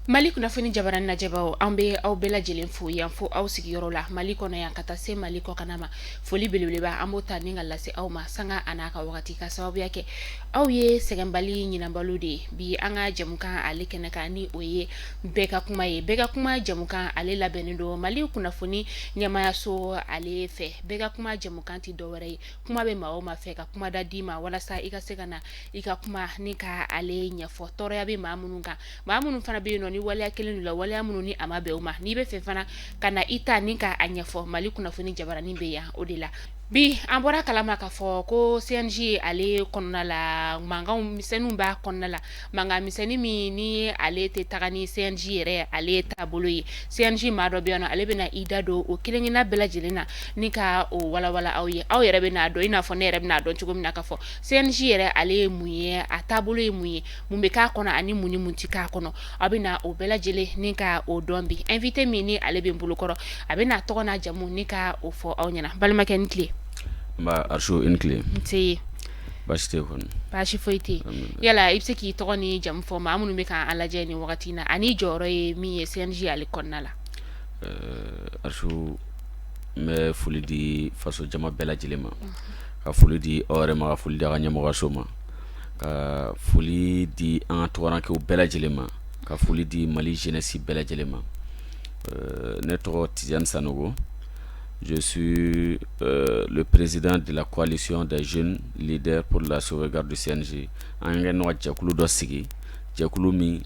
Mali kunnafoni jabaran na jabaw an be aw bɛɛ lajɛlen fo yan fo aw sigiyɔrɔ la Mali kɔnɔ yan ka taa se Mali kɔkan ma foli belebeleba an b'o ta ni ka lase aw ma sanga an'a ka wagati ka sababuya kɛ aw ye sɛgɛnbali ɲinanbalo de ye bi an ka jamukan ale kɛnɛ kan ni o ye bɛɛ ka kuma ye bɛɛ ka kuma jamukan ale labɛnnen don Mali kunnafoni ɲɛmayaso ale fɛ bɛɛ ka kuma jamukan ti dɔwɛrɛ ye kuma bɛ maa o maa fɛ ka kuma da di ma walasa i ka se ka na i ka kuma ni ka ale ɲɛfɔ tɔɔrɔya bɛ maa minnu kan maa minnu fana bɛ yen nɔ ni waleya kelen la waleya minnu ni a ma bɛn o ma n'i bɛ fɛ fana ka na i ta ni ka a ɲɛfɔ Mali kunnafoni jabaranin bɛ yan o de la bi an bɔra kalama k'a fɔ ko CNG ale kɔnɔna la mankanw misɛnninw b'a kɔnɔna la mankan misɛnnin min ni ale tɛ taga ni CNG yɛrɛ ale taabolo ye CNG maa dɔ bɛ yan nɔ ale bɛna i da don o kelen-kelenna bɛɛ lajɛlen na ni ka o walawala aw ye aw yɛrɛ bɛna dɔn i n'a fɔ ne yɛrɛ bɛna dɔn cogo min na k'a fɔ CNG yɛrɛ ale ye mun ye a taabolo ye mun ye mun bɛ k'a kɔnɔ ani mun ni mun tɛ k'a kɔnɔ aw bɛna o bɛɛ lajɛlen ni ka o dɔn bi invité min ni ale bɛ n bolokɔrɔ a bɛna tɔgɔ n'a jamu ni ka o fɔ aw ɲɛna balimakɛ ni tile Ba Arso in clé. nse Baasi tɛ kɔni. baasi foyi tɛ yala i bɛ se k'i tɔgɔ ni jamu fɔ maa minnu bɛ k'an lajɛ nin wagati in na ani jɔyɔrɔ ye min ye CNG ale kɔnɔna la. Arso n bɛ foli di faso jama bɛɛ lajɛlen ma ka foli di aw yɛrɛ ma ka foli di a ka ɲɛmɔgɔso ma ka foli di an ka tɔgɔrankew bɛɛ lajɛlen ma ka foli di Mali jeunesse bɛɛ lajɛlen ma ne tɔgɔ Tidiane Sanogo. Je suis le président de la coalition des jeunes leaders pour la sauvegarde du CNG. An ka nɔgɔ jɛkulu dɔ sigi jɛkulu min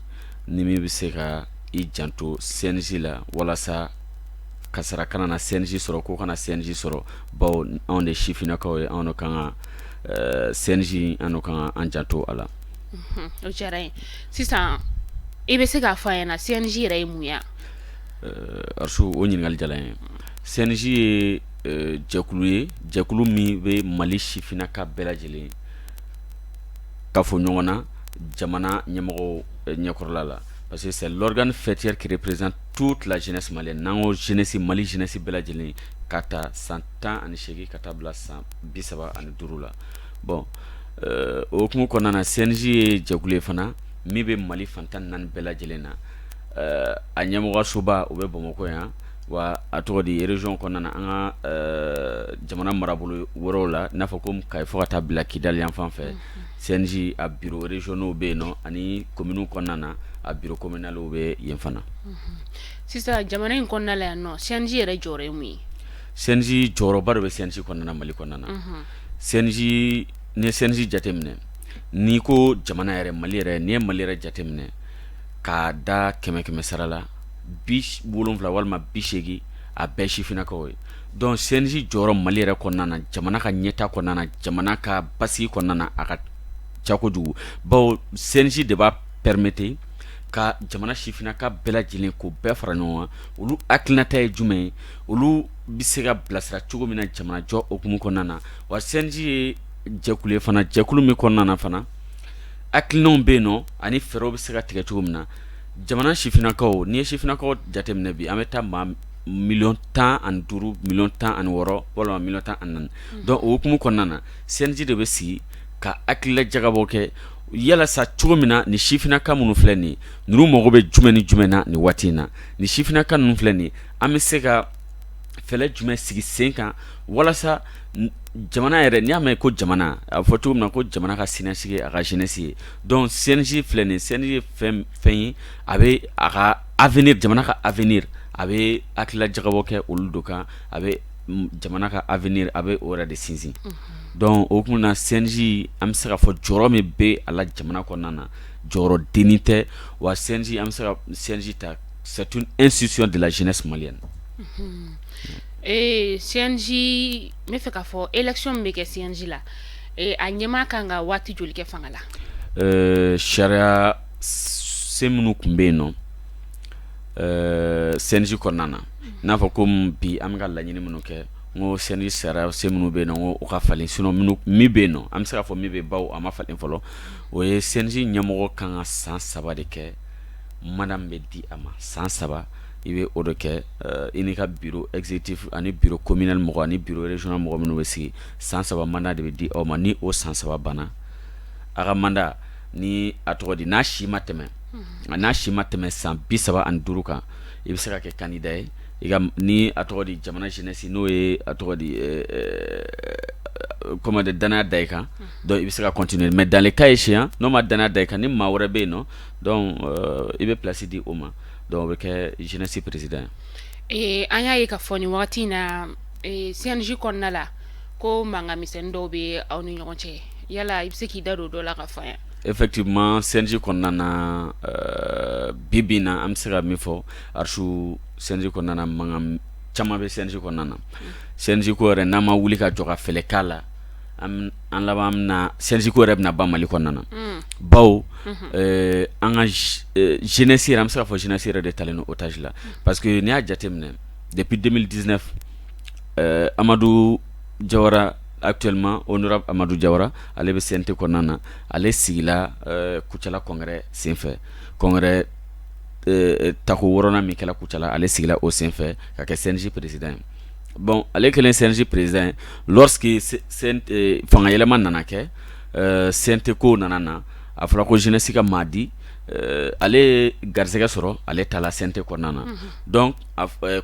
ni min bɛ se ka i janto CNG la walasa kasara kana na CNG sɔrɔ ko kana CNG sɔrɔ bawo anw de sifinnakaw ye anw de kan ka CNG an de kan ka an janto a la. O diyara n ye sisan i bɛ se k'a fɔ a ɲɛna CNG yɛrɛ ye mun ye. Arso o ɲininkali jala n ye. CNG ye jɛkulu ye jɛkulu min bɛ Mali sifinnaka bɛɛ lajɛlen ka fɔ ɲɔgɔn na jamana ɲɛmɔgɔw ɲɛkɔrɔla la parce que c'est l'organe fêtière qui représente toute la jeunesse malienne n'an ko jeunesse Mali jeunesse bɛɛ lajɛlen ka ta san 18 ka taa bila san 35 la bon o hukumu kɔnɔna na CNG ye jɛkulu ye fana min bɛ Mali fan 14 bɛɛ lajɛlen na a ɲɛmɔgɔsoba o bɛ Bamakɔ yan wa a tɔgɔ di région kɔnɔna na an ka jamana marabolo wɛrɛw la n'a fɔ ko Kayi fɔ ka taa bila Kidali yan fan fɛ CNG a bureau régionaux bɛ yen nɔ ani communes kɔnɔna na a bureau communal bɛ yen fana. Sisan jamana in kɔnɔna la yan nɔ CNG yɛrɛ jɔyɔrɔ ye mun ye. CNG jɔyɔrɔba de bɛ CNG kɔnɔna na Mali kɔnɔna na. CNG ni ye CNG jateminɛ n'i ko jamana yɛrɛ Mali yɛrɛ n'i ye Mali yɛrɛ jateminɛ k'a da 100 sara la 70 walima 80 a bɛɛ sifinnakaw ye donc CNG jɔyɔrɔ Mali yɛrɛ kɔnɔna na jamana ka ɲɛta kɔnɔna na jamana ka basigi kɔnɔna na a ka ca kojugu bawo CNG de b'a permettre ka jamana sifinnaka bɛɛ lajɛlen k'o bɛɛ fara ɲɔgɔn kan olu hakilinata ye jumɛn ye olu bɛ se ka bilasira cogo min na jamana jɔ hukumu kɔnɔna na wa CNG ye jɛkulu ye fana jɛkulu min kɔnɔna na fana hakilinaw bɛ yen nɔ ani fɛɛrɛw bɛ se ka tigɛ cogo min na jamana sifinnakaw n'i ye sifinnakaw jateminɛ bi an bɛ taa maa 15 miliyɔn 16 walima 14 donc o hukumu kɔnɔna na CNG de bɛ sigi ka hakilila jagabɔ kɛ yalasa cogo min na ni sifinnaka minnu filɛ nin ye ninnu mago bɛ jumɛn ni jumɛn na nin waati in na ni sifinnaka ninnu filɛ nin ye an bɛ se ka fɛlɛ jumɛn sigi sen kan walasa jamana yɛrɛ n'i y'a mɛn ko jamana a fɔ cogo min na ko jamana ka siniɲɛsigi a ka jeunesse ye donc CNG filɛ nin ye CNG ye fɛn ye a bɛ a ka avenir jamana ka avenir a bɛ hakilila jagabɔ kɛ olu dɔ kan a bɛ jamana ka avenir a bɛ o yɛrɛ de sinsin donc o hukumu na CNG an bɛ se ka fɔ jɔyɔrɔ min bɛ a la jamana kɔnɔna na jɔyɔrɔ dennin tɛ wa CNG an bɛ se ka CNG ta c'est une institution de la jeunesse malienne. CNG n bɛ fɛ k'a fɔ élection min bɛ kɛ CNG la a ɲɛmaa kan ka waati joli kɛ fanga la. Sariya se minnu tun bɛ yen nɔ CNG kɔnɔna na n'a fɔ ko bi an bɛ ka laɲini minnu kɛ n ko CNG sariya se minnu bɛ yen nɔ n ko o ka falen sinon min bɛ yen nɔ an bɛ se ka fɔ min bɛ yen bawo a ma falen fɔlɔ o ye CNG ɲɛmɔgɔ kan ka san 3 de kɛ mandat bɛ di a ma san 3 i bɛ o de kɛ i n'i ka bureau exécutif ani bureau communal mɔgɔ ani bureau régional mɔgɔ minnu bɛ sigi san 3 mandat de bɛ di aw ma ni o san 3 banna a ka mandat ni a tɔgɔ di n'a si ma tɛmɛ n'a si ma tɛmɛ san 35 kan i bɛ se ka kɛ candidat ye i ka ni a tɔgɔ di jamana jeunesse n'o ye a tɔgɔ di comment de danaya da i kan donc i bɛ se ka continuer mais dans les cas échéants n'o ma danaya da i kan ni maa wɛrɛ bɛ yen nɔ donc i bɛ place di o ma donc o bɛ kɛ jeunesse président an y'a ye ka fɔ nin wagati in na CNJ kɔnɔna la ko mankan misɛnnin dɔw bɛ aw ni ɲɔgɔn cɛ yala i bɛ se k'i da don dɔ la ka fɔ an ye. Effectivement CNJ kɔnɔna na bibi na an bɛ se ka min fɔ Arsu CNJ kɔnɔna na mankan caman bɛ CNJ kɔnɔna na CNJ ko yɛrɛ n'an ma wuli ka jɔ ka fɛlɛ k'a la an laban bɛna CNJ ko yɛrɛ bɛna ban Mali kɔnɔna na bawo an ka jeunesse yɛrɛ an bɛ se ka fɔ jeunesse yɛrɛ de talen no otage la parce que n'i y'a jateminɛ depuis 2019 Amadou Jawara actuellement honorable Amadou Jawara ale bɛ CNT kɔnɔna na ale sigila Kucala congrès senfɛ congrès tako wɔɔrɔnan min kɛla Kucala ale sigila o senfɛ ka kɛ CNJ président bon ale kɛlen CNJ président lorsque fanga yɛlɛma nana kɛ CNT ko nana na a fɔra ko jeunesse ka maa di ale garisɛgɛ sɔrɔ ale tala CNT kɔnɔna na donc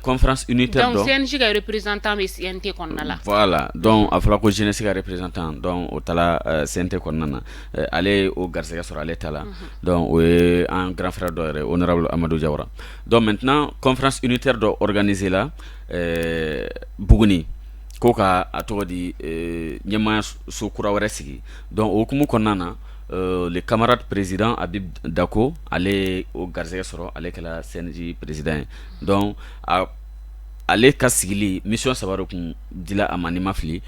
conférence unitaire donc CNJ ka représentant bɛ CNT kɔnɔna la voilà donc a fɔra ko jeunesse ka représentant donc o tala CNT kɔnɔna na ale o garisɛgɛ sɔrɔ ale tala donc o ye un grand frère dɔ yɛrɛ honorable Amadou Jawara donc maintenant conférence unitaire dɔ organisé la Buguni ko ka a tɔgɔ di ɲɛmaaya so kura wɛrɛ sigi donc o hukumu kɔnɔna na le camarade président Habib Dako ale o garisɛgɛ sɔrɔ ale kɛla CNJ président donc ale ka sigili mission saba de kun dila a ma ni ma fili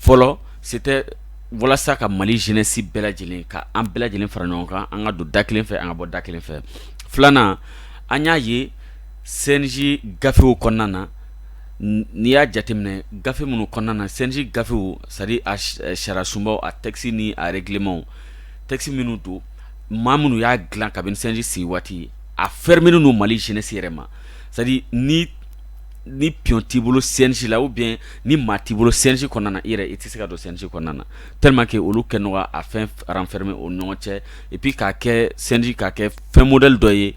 fɔlɔ c'était walasa ka Mali jeunesse bɛɛ lajɛlen ka an bɛɛ lajɛlen fara ɲɔgɔn kan an ka don da kelen fɛ an ka bɔ da kelen fɛ filanan an y'a ye CNJ gafew kɔnɔna na n'i y'a jateminɛ gafe minnu kɔnɔna na CNJ gafew c'est à dire a sariya sunbaw a texte ni a règlement texte minnu don maa minnu y'a dilan kabini CNJ sigi waati a fermelen no Mali jeunesse yɛrɛ ma c'est à dire ni pion t'i bolo CNJ la ou bien ni maa t'i bolo CNJ kɔnɔna na i yɛrɛ i tɛ se ka don CNJ kɔnɔna na tellement que olu kɛ nɔgɔ a fɛn renfermer o ɲɔgɔn cɛ et puis k'a kɛ CNJ k'a kɛ fɛn modèle dɔ ye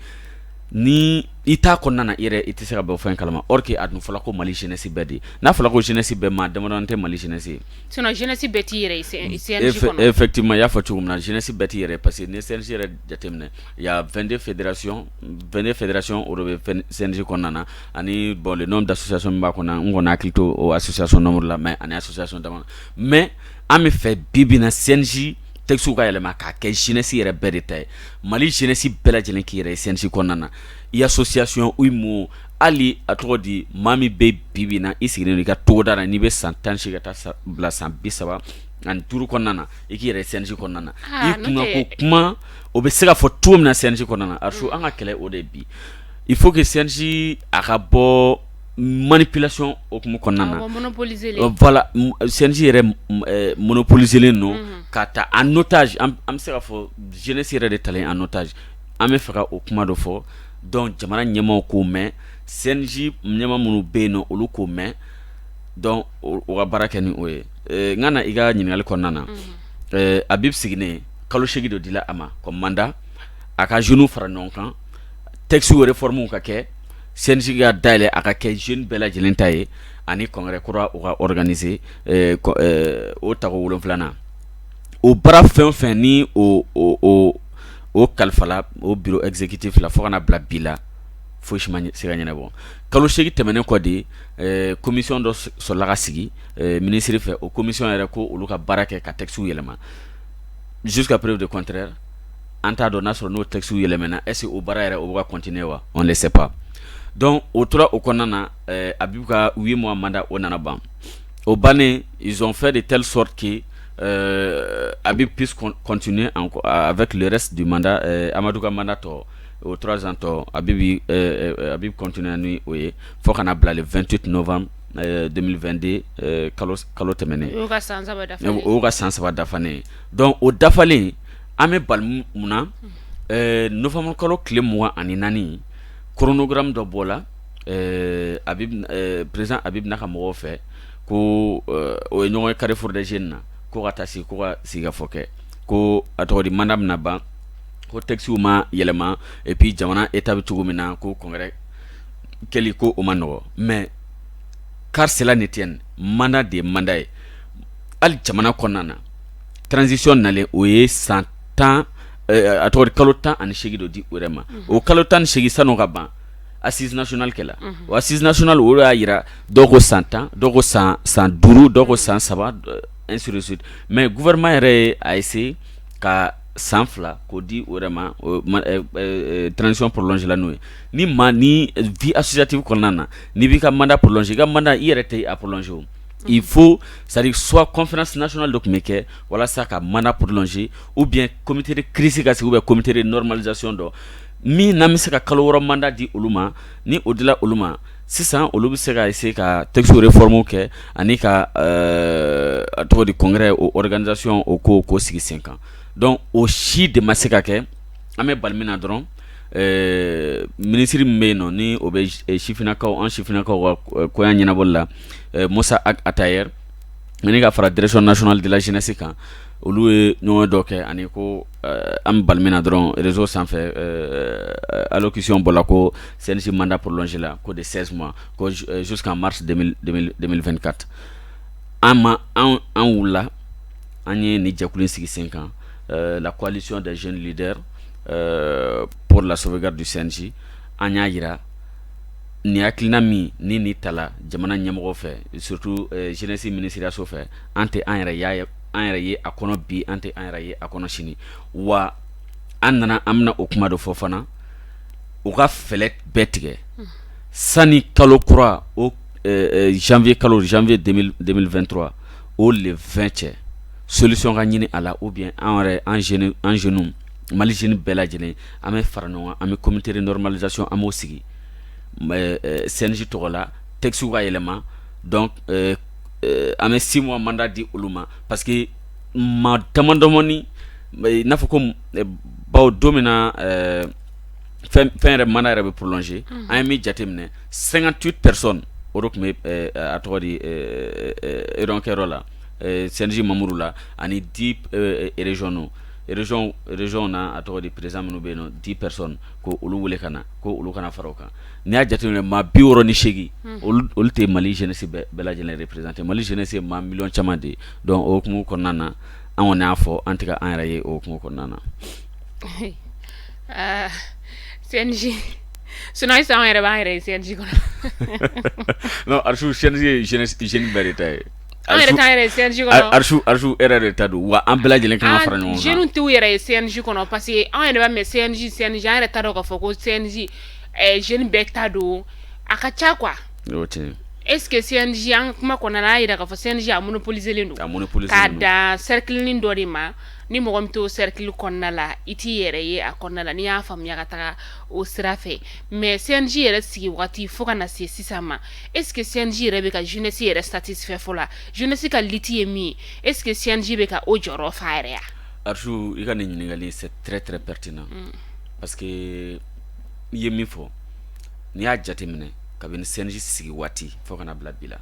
ni i t'a kɔnɔna na i yɛrɛ i tɛ se ka bɔ fɛn kalama or que a dun fɔla ko Mali jeunesse bɛɛ de n'a fɔla ko jeunesse bɛɛ maa damadɔni tɛ Mali jeunesse ye sinon jeunesse bɛɛ t'i yɛrɛ CNJ kɔnɔ effectivement i y'a fɔ cogo min na jeunesse bɛɛ t'i yɛrɛ parce que ni CNJ yɛrɛ jateminɛ il y a 22 fédérations o de bɛ CNJ kɔnɔna na ani bon le nombre d'associations min b'a kɔnɔ n kɔni hakili to o association nombre la mais ani association dama mais an bɛ fɛ bi bi na CNJ texte ka yɛlɛma k'a kɛ jeunesse yɛrɛ bɛɛ de ta ye Mali jeunesse bɛɛ lajɛlen k'i yɛrɛ ye CNJ kɔnɔna na i association umu ali a tɔgɔ di maa min bɛ bi bi na i sigilen don i ka togoda la n'i bɛ san 18 ka taa bila san 35 kɔnɔna na i k'i yɛrɛ CNJ kɔnɔna na i kunna ko kuma o bɛ se ka fɔ cogo min na CNJ kɔnɔna na Arsu an ka kɛlɛ o de bi il faut que CNJ a ka bɔ manipulation okumu kɔnɔna na voilà CNJ yɛrɛ monopoliselen no ka ta en otage an bɛ se ka fɔ jeunesse yɛrɛ de talen en otage an bɛ fɛ ka o kuma dɔ fɔ donc jamana ɲɛmaaw k'o mɛn CNJ ɲɛmaa minnu bɛ yen nɔ olu k'o mɛn donc o ka baara kɛ ni o ye n ka na i ka ɲininkali kɔnɔna na Habib sigilen kalo 8 dɔ dila a ma comme mandat a ka jeunes fara ɲɔgɔn kan texte réforme ka kɛ CNJ ka dayɛlɛ a ka kɛ jeune bɛɛ lajɛlen ta ye ani congrès kura o ka organiser o tago 7nan o baara fɛn o fɛn ni o kalifala o bureau exécutif la fo kana bila bi la foyi si ma se ka ɲɛnabɔ kalo 8 tɛmɛnen kɔ de commission dɔ sɔrɔla ka sigi ministre fɛ o commission yɛrɛ ko olu ka baara kɛ ka texte yɛlɛma jusqu'à preuve de contraire an t'a dɔn n'a sɔrɔ n'o texte yɛlɛmɛna est-ce que o baara yɛrɛ o bɛ ka continuer wa on ne sait pas donc o tora o kɔnɔna na Habib ka 8 mois mandat o nana ban au bannen ils ont fait de telle sorte que Habib puisse continuer avec le reste du mandat Amadou ka mandat au 3 ans Habib continue ni o ye fo kana bila le 28 novembre 2022 kalo tɛmɛnen o ka san saba dafanen donc o dafalen an bɛ bali mun na novembre kalo tile 24 chronogramme dɔ bɔ la président Habib n'a ka mɔgɔw fɛ ko o ye ɲɔgɔn ye Carrefour des Jeunes na ko ka taa sigi ko ka sigikafɔ kɛ ko a tɔgɔ di mandat bɛna ban ko texte ma yɛlɛma et puis jamana état bɛ cogo min na ko congrès kɛli ko o ma nɔgɔ mais car cela ne tienne mandat de mandat ye hali jamana kɔnɔna na transition nalen o ye san 10 a tɔgɔ di kalo 18 dɔ di o yɛrɛ ma o kalo 18 sanu ka ban assise nationale kɛla o assise nationale o y'a yira dɔw ko san 10 dɔw ko san 5 dɔw ko san 3 ainsi de suite mais gouvernement yɛrɛ a essayé ka san 2 k'o di o yɛrɛ ma transition prolongée la n'o ye ni vie associative kɔnɔna na n'i b'i ka mandat prolongé i ka mandat i yɛrɛ tɛ a prolongé o il faut c'est-à-dire soit conférence nationale dɔ tun bɛ kɛ walasa ka mandat prolongé ou bien comité de crise ka sigi ou bien comité de normalisation dɔ min n'an bɛ se ka kalo 6 mandat di olu ma ni o dila olu ma sisan olu bɛ se ka essayer ka texte réforme kɛ ani ka a tɔgɔ di congrès o organisation o ko sigi sen kan donc o si de ma se ka kɛ an bɛ bali min na dɔrɔn ministre min bɛ yen nɔ ni o bɛ sifinnakaw an sifinnakaw ka koya ɲɛnabɔli la Musa Atayer ani ka fara direction nationale de la jeunesse kan olu ye ɲɔgɔn dɔ kɛ ani ko an bɛ bali min na dɔrɔn réseau sanfɛ allocution bɔra ko CNJ mandat prolongé la ko de 16 mois ko jusqu'en mars 2024 an wulila an ye ni jɛkulu in sigi sen kan la coalition des jeunes leaders pour la sauvegarde du CNJ an y'a yira ni hakilina min ni tala jamana ɲɛmɔgɔ fɛ surtout jeunesse ministériyaso fɛ an tɛ an yɛrɛ ye a kɔnɔ bi an tɛ an yɛrɛ ye a kɔnɔ sini wa an bɛna o kuma dɔ fɔ fana u ka fɛlɛ bɛɛ tigɛ sani kalo kura o janvier 2023 o le 20 cɛ solution ka ɲini a la ou bien an jeunes Mali jeune bɛɛ lajɛlen an bɛ fara ɲɔgɔn an bɛ comité de normalisation an b'o sigi CNJ tɔgɔ la texte ka yɛlɛma donc an bɛ 6 mois mandat di olu ma parce que ma damadɔmɔni n'a fɔ ko bawo don min na fɛn yɛrɛ mandat yɛrɛ bɛ prolongé an ye min jateminɛ 58 personnes o de tun bɛ a tɔgɔ di eronkɛyɔrɔ la CNJ mamuru la ani 10 région na a tɔgɔ di président minnu bɛ yen nɔ 10 personnes ko olu wele ka na ko olu kana fara o kan n'i y'a jateminɛ maa 68 olu tɛ Mali jeunesse bɛɛ lajɛlen représenté Mali jeunesse ye maa miliyɔn caman de ye donc o hukumu kɔnɔna na an kɔni y'a fɔ an tɛ ka an yɛrɛ ye o hukumu kɔnɔna na. CNJ sinon sisan an yɛrɛ b'an yɛrɛ ye CNJ kɔnɔ. non Arsu CNJ ye jeune bɛɛ de ta ye. an yɛrɛ t'an yɛrɛ CNJ kɔnɔ. Arsu yɛrɛ de ta don wa an bɛɛ lajɛlen kan ka fara ɲɔgɔn kan. jeunes t'u yɛrɛ ye CNJ kɔnɔ parce que an yɛrɛ b'a mɛn CNJ an yɛrɛ t'a dɔn k'a fɔ ko CNJ jeune bɛɛ ta don a ka ca quoi. o tɛ. est ce que CNJ an kuma kɔnɔna na a yira k'a fɔ CNJ a monopoliselen don. k'a dan cercle dɔ de ma ni mɔgɔ min t'o cercle kɔnɔna la i t'i yɛrɛ ye a kɔnɔna la n'i y'a faamuya ka taga o sira fɛ mais CNJ yɛrɛ sigi wagati fo ka na se sisan ma est ce que CNJ yɛrɛ bɛ ka jeunesse yɛrɛ satisfait fɔlɔ jeunesse ka liti ye min ye est ce que CNJ bɛ ka o jɔyɔrɔ fa yɛrɛ ya. Arsu i ka nin ɲininkali c'est très très pertinent parce que i ye min fɔ n'i y'a jateminɛ kabini CNJ sigi waati fo kana bila bi la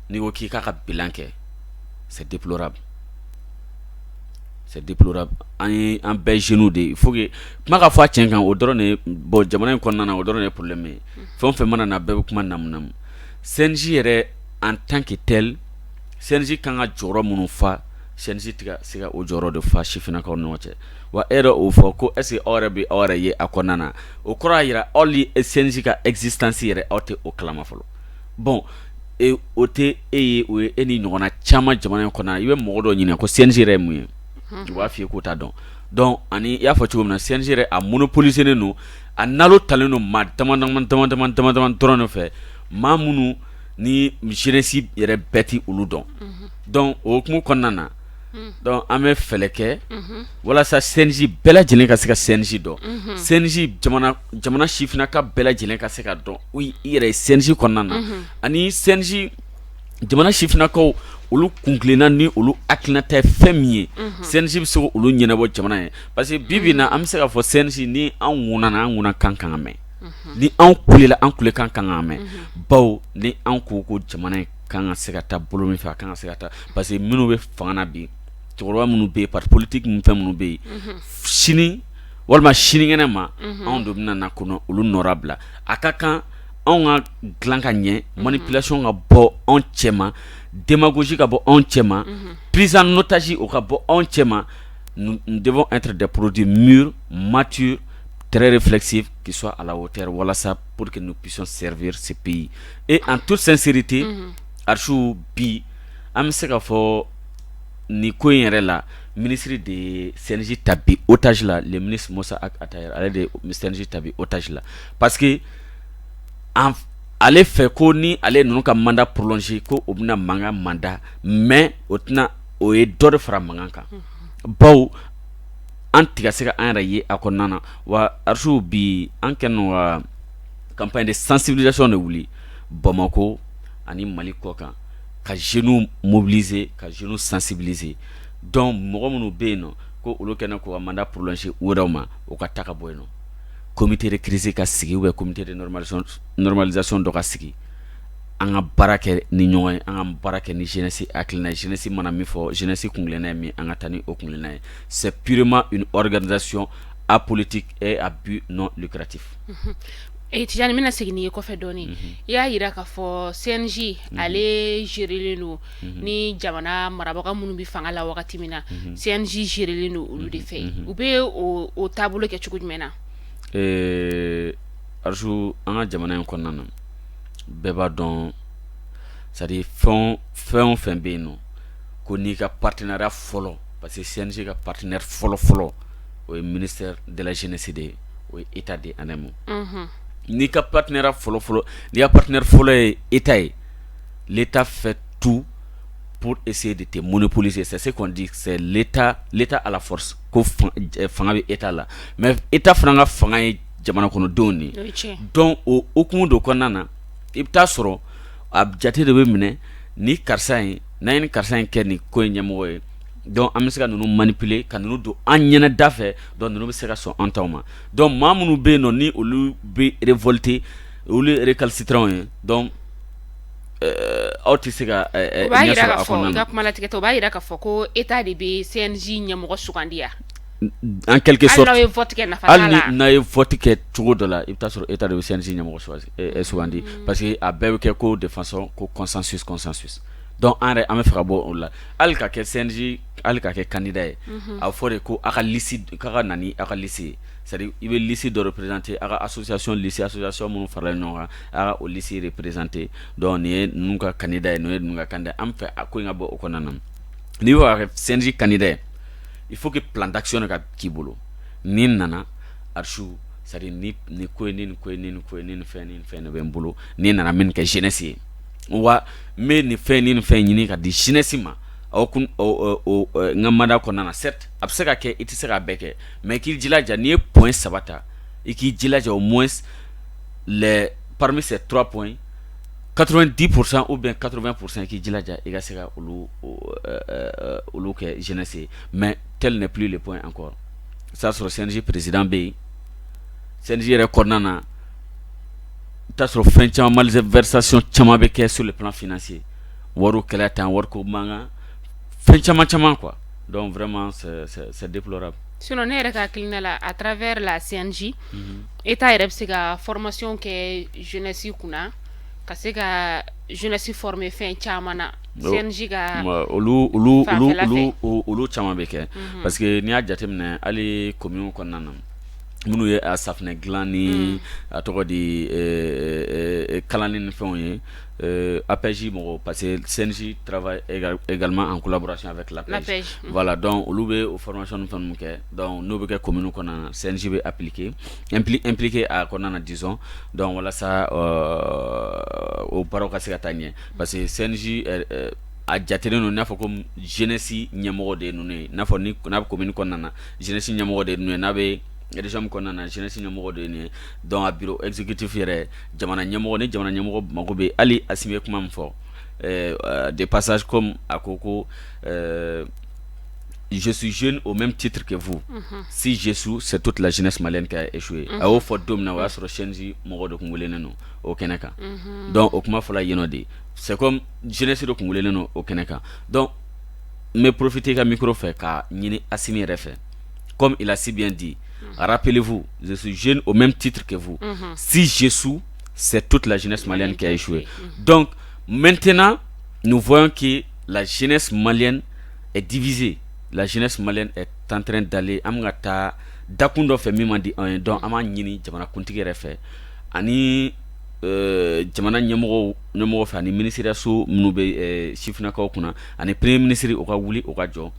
n'i ko k'i k'a ka bilan kɛ c'est déplorable. C'est déplorable. En bɛɛ jeunes de il faut que kuma ka fɔ a tiɲɛ kan o dɔrɔn de bon jamana in kɔnɔna na o dɔrɔn de problème ye fɛn o fɛn mana na bɛɛ bɛ kuma namu CNJ yɛrɛ en tant que tel CNJ kan ka jɔyɔrɔ minnu fa CNJ tɛ ka se ka o jɔyɔrɔ de fa sifinnakaw ni ɲɔgɔn cɛ wa e yɛrɛ o fɔ ko est ce que aw yɛrɛ bɛ aw yɛrɛ ye a kɔnɔna na o kɔrɔ y'a yira aw ni CNJ ka existence yɛrɛ aw tɛ o kalama fɔlɔ bon o tɛ e ye o ye e ni ɲɔgɔnna caman jamana in kɔnɔna na i bɛ mɔgɔ dɔ ɲininka ko CNJ yɛrɛ ye mun ye. Tu b'a f'i ye k'o t'a dɔn donc ani i y'a fɔ cogo min na CNJ yɛrɛ a monopoliselen don a nalo talen don maa dama dɔrɔn de fɛ maa minnu ni jeunesse yɛrɛ bɛɛ ti olu dɔn donc o hukumu kɔnɔna na donc an bɛ fɛlɛ kɛ walasa CNJ bɛɛ lajɛlen ka se ka CNJ dɔn CNJ jamana sifinnaka bɛɛ lajɛlen ka se ka dɔn i yɛrɛ ye CNJ kɔnɔna na ani CNJ jamana sifinnakaw olu kunkilenna ni olu hakilinata ye fɛn min ye CNJ bɛ se ka olu ɲɛnabɔ jamana ye parce que bi bi in na an bɛ se k'a fɔ CNJ ni an ŋunana an ŋuna kan ka mɛn ni an kulela an kulekan kan ka mɛn bawo ni an ko ko jamana kan ka se ka taa bolo min fɛ a kan ka se ka taa parce que minnu bɛ fanga na bi cɛkɔrɔba minnu bɛ yen parti politique minnu fɛn minnu bɛ yen sini walima sinikɛnɛ ma anw de bɛna na kɔnɔ olu nɔra bila a ka kan anw ka dilan ka ɲɛ manipulation ka bɔ anw cɛ ma démagogie ka bɔ anw cɛ ma prise en otage o ka bɔ anw cɛ ma nous devons être des produits mûrs matures très réflexifs qui soient à la hauteur walasa pour que nous puissions servir ce pays et en toute sincérité Archou bi an bɛ se ka fɔ ni ko in yɛrɛ la ministre de CNJ tabi otage la le ministre Moussa Atayar ale de CNJ tabi otage la parce que ale fɛ ko ni ale ninnu ka mandat prolongé ko o bɛna mankan mandat mais o ye dɔ de fara mankan kan baw an tɛ ka se ka an yɛrɛ ye a kɔnɔna na wa Archou bi an kɛlen don ka campagne de sensibilisation de wuli Bamako ani Mali kɔ kan ka jeunes mobiliser ka jeunes sensibiliser donc mɔgɔ minnu bɛ yen nɔ ko olu kɛnɛ k'u ka mandat prolongé wɛrɛw ma o ka taa ka bɔ yen nɔ comité de crise ka sigi ou bien comité de normalisation dɔ ka sigi an ka baara kɛ ni ɲɔgɔn ye an ka baara kɛ ni jeunesse hakilina ye jeunesse mana min fɔ jeunesse kungilenna ye min an ka taa ni o kungilenna ye c'est purement une organisation apolitique et à but non lucratif. Tijani mina segin ye kɔfɛ dɔɔni i y'a yira k'a fɔ CNJ ale gérelen don ni jamana marabaga minnu bɛ fanga la wagati min na CNJ gérelen don olu de fɛ u bɛ o taabolo kɛ cogo jumɛn na Archou an ka jamana in kɔnɔna na bɛɛ b'a dɔn c'est à dire fɛn o fɛn bɛ yen nɔ ko n'i ka partenariat fɔlɔ parce que CNJ ka partenaire fɔlɔ o ye ministère de la jeunesse de ye o ye état de en un mot n'i ka partenaire fɔlɔ n'i ka partenaire fɔlɔ ye état ye l'état fait tout pour essayer de te monopoliser c'est ce qu'on dit c'est l'état à la force ko fanga bɛ état la mais état fana ka fanga ye jamana kɔnɔdenw de donc o hukumu dɔ kɔnɔna na i bɛ taa sɔrɔ a jate de bɛ minɛ ni karisa in n'an ye ni karisa in kɛ nin ko in ɲɛmɔgɔ ye donc an bɛ se ka ninnu manipuler ka ninnu don an ɲɛna da fɛ donc ninnu bɛ se ka sɔn an taw ma donc maa minnu bɛ yen nɔ ni olu bɛ révolter olu ye récalcitrants ye donc aw tɛ se ka ɲɛ sɔrɔ a kɔnɔna na. I ka kuma latigɛ tɛ o b'a yira k'a fɔ ko état de bɛ CNJ ɲɛmɔgɔ sugandi ya. En quelque sorte hali n'a ye vote kɛ cogo dɔ la i bɛ taa sɔrɔ état de bɛ CNJ ɲɛmɔgɔ sugandi parce que a bɛɛ bɛ kɛ ko de façon ko consensus donc an yɛrɛ an bɛ fɛ ka bɔ o la hali ka kɛ CNJ hali ka kɛ candidat ye a fɔ de ko a ka liste k'a ka na ni a ka liste ye c'est-à-dire i bɛ liste dɔ représenter a ka association minnu faralen ɲɔgɔn kan a ka o liste représenter donc nin ye ninnu ka candidat ye nin ye ninnu ka candidat an fɛ a ko in ka bɔ o kɔnɔna na n'i bɛ ka kɛ CNJ candidat ye il faut que plan d'action de k'i bolo ni nana Archou c'est-à-dire ni ko ye ni fɛn de bɛ n bolo ni nana min kɛ jeunesse ye wa n bɛ nin fɛn ɲini ka di jeunesse ma n ka mandat kɔnɔna na certes a bɛ se ka kɛ i tɛ se k'a bɛɛ kɛ mais k'i jilaja n'i ye point 3 ta i k'i jilaja au moins parmi ces 3 points 90% ou bien 80% k'i jilaja i ka se ka olu kɛ jeunesse ye mais tel n'est plus le point encore ça sɔrɔ CNJ président bɛ yen CNJ yɛrɛ kɔnɔna na i t'a sɔrɔ fɛn caman malversation caman bɛ kɛ sur le plan financier wariw kɛlɛ tan wariko mankan fɛn caman quoi donc vraiment c'est déplorable. Sinon ne yɛrɛ ka hakilina la à travers la CNJ état yɛrɛ bɛ se ka formation kɛ jeunesse kunna ka se ka jeunesse former fɛn caman na CNJ ka olu caman bɛ kɛ parce que n'i y'a jateminɛ hali commune kɔnɔna na minnu ye a safunɛ dilan ni a tɔgɔ di kalanni ni fɛnw ye APJ mɔgɔw parce que CNJ travaille également en collaboration avec l'APJ voilà donc olu bɛ o formation ni fɛn ninnu kɛ donc n'o bɛ kɛ commune kɔnɔna na CNJ bɛ impliqué a kɔnɔna na disons donc walasa o baaraw ka se ka taa ɲɛ parce que CNJ a jatelen don n'a fɔ ko jeunesse ɲɛmɔgɔ de ye ninnu ye n'a fɔ n'a bɛ commune kɔnɔna na jeunesse ɲɛmɔgɔ de ye ninnu ye n'a bɛ région kɔnɔna na jeunesse ɲɛmɔgɔ de ye nin ye donc a bureau exécutif yɛrɛ jamana ɲɛmɔgɔ mako bɛ hali Asimi ye kuma min fɔ de passage comme a ko ko je suis jeune au même titre que vous si j'échoue c'est toute la jeunesse malienne qui a échoué a y'o fɔ don min na o y'a sɔrɔ CNJ mɔgɔ dɔ tun welelen don o kɛnɛ kan donc o kuma fɔla yen nɔ de c'est comme jeunesse dɔ tun welelen don o kɛnɛ kan donc me profiter ka micro fait ka ñini Assimi refait comme il a si bien dit. Rappelez-vous, je suis jeune au même titre que vous. Si j'échoue, c'est toute la jeunesse malienne qui a échoué. Donc maintenant, nous voyons que la jeunesse malienne est divisée. La jeunesse malienne est en train d'aller amgata dakundo fe mi mandi un donc ama ñini jamana kuntigi refe ani jamana ñemogo fe ani ministre so munube chifna ko kuna ani premier ministre o ka wuli o ka jo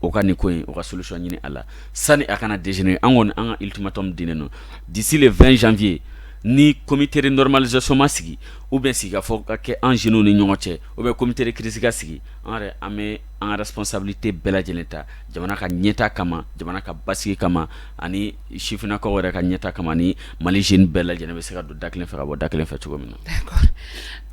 o ka ni koy o ka solution ñini ala sani akana déjeuner angon an ultimatum dineno d'ici le 20 janvier ni comité de normalisation ma sigi ou bien siga fo ka ke en genou ni ñoŋoce ou bien comité de crise ga sigi en ame en responsabilité bela jeleta jamana ka ñeta kama jamana ka basigi kama ani chifna ko wara ka ñeta kama ni mali jeune bela jene be sega do daklen fe bo daklen fe tugo mino d'accord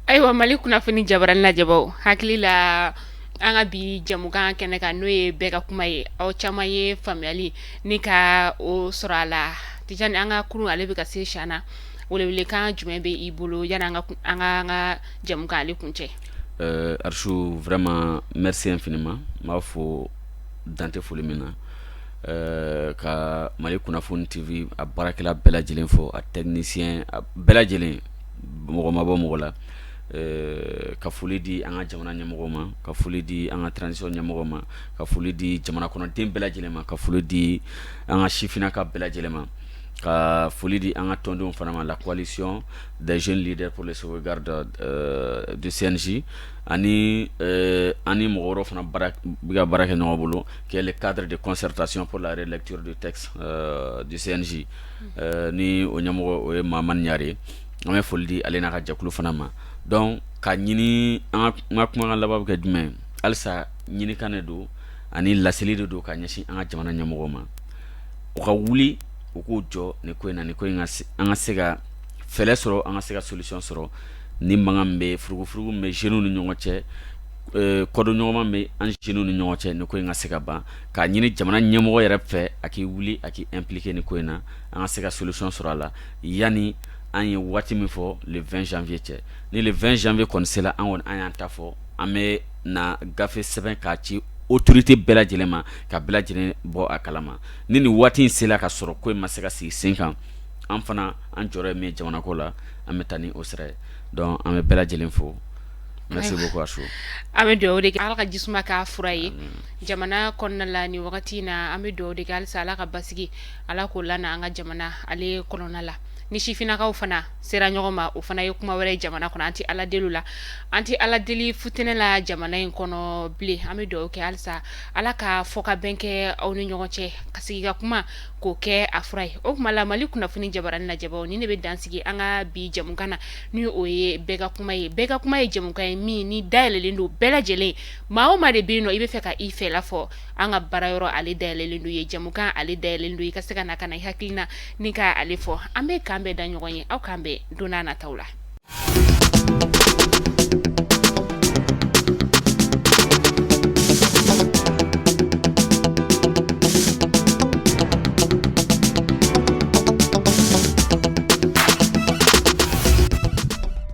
aywa mali kuna fini jabaran la jabo hakli la anga bi jamugan kene ka noye bega kuma ye aw chama ye family ni ka o sorala tijani anga kunu ale be ka se shana wole kan jume be ibolo yana anga jamugan ale kunche Archou vraiment merci infiniment ma fo dante folimina ka mali kuna fon TV a barakela bela jelen fo a technicien a bela jelen mogo mabo mogo la ka foli di anga jamana nyamoko ma ka foli di anga transition nyamoko ma ka foli di jamana kono dem bela jelen ma ka foli di anga chifina ka bela jelen ma ka foli di anga tondo fanama la coalition des jeunes leaders pour les sauvegardes du CNJ ani ani mogoro fana biga barake no bolo qui est le cadre de concertation pour la relecture du texte du CNJ ni onyamo o maman nyare ame foli di alena ka jakulu fanama donc ka ñini anga kuma la ka djumé alsa ñini kanedo ani laseli do ka ñasi anga jamana ñamogo ma o ka wuli o ko jo ne ko na ne ko anga sega fele soro anga sega solution soro ni mangambe furugu me jenu ni ñongoce kodo ñoma me an jenu ni ñongoce ne ko anga sega ba ka ñini jamana ñamogo yere fe aki wuli aki impliquer ne ko na anga sega solution soro la yani an ye wati mi fo le 20 janvier cɛ ni le 20 janvier kɔni sela an kɔni an y'an ta fɔ an bɛ na gafe sɛbɛn k'a ci autorité bɛɛ lajɛlen ma ka bɛɛ lajɛlen bɔ a kalama ni nin waati in sela ka sɔrɔ ko in ma se ka sigi sen kan an fana an jɔrɔ ye min jamana ko la an bɛ taa ni o sira ye donc an bɛ bɛɛ lajɛlen fo merci beaucoup Asou an bɛ dugawu de kɛ ala ka jisuma k'a fura ye jamana kɔnɔna la ni wagati na an bɛ dugawu de kɛ halisa ala ka basigi ala k'o lana an ka jamana ale kɔnɔna la ni sifinakaw fana sera ɲɔgɔn ma o fana ye kuma wɛrɛ jamana kɔnɔ anti ala delu la anti ala deli futene la jamana in kɔnɔ bile an bɛ dugawu kɛ halisa ala ka fɔ ka bɛn kɛ aw ni ɲɔgɔn cɛ ka sigi ka kuma k'o kɛ a fura ye o kuma la mali kunnafoni jabarani lajabaw ni ne bɛ dansigi an ka bi jamukan na ni o ye bɛɛ ka kuma ye jamukan ye min ni dayɛlɛlen don bɛɛ lajɛlen maa o maa de bɛ yen nɔ i bɛ fɛ ka i fɛla fɔ an ka baara yɔrɔ ale dayɛlɛlen don ye jamukan ale dayɛlɛlen don i ka se ka na ka na i hakilina ni ka ale fɔ an bɛ kan bɛɛ da ɲɔgɔn ye aw kan bɛɛ don n'a nataw la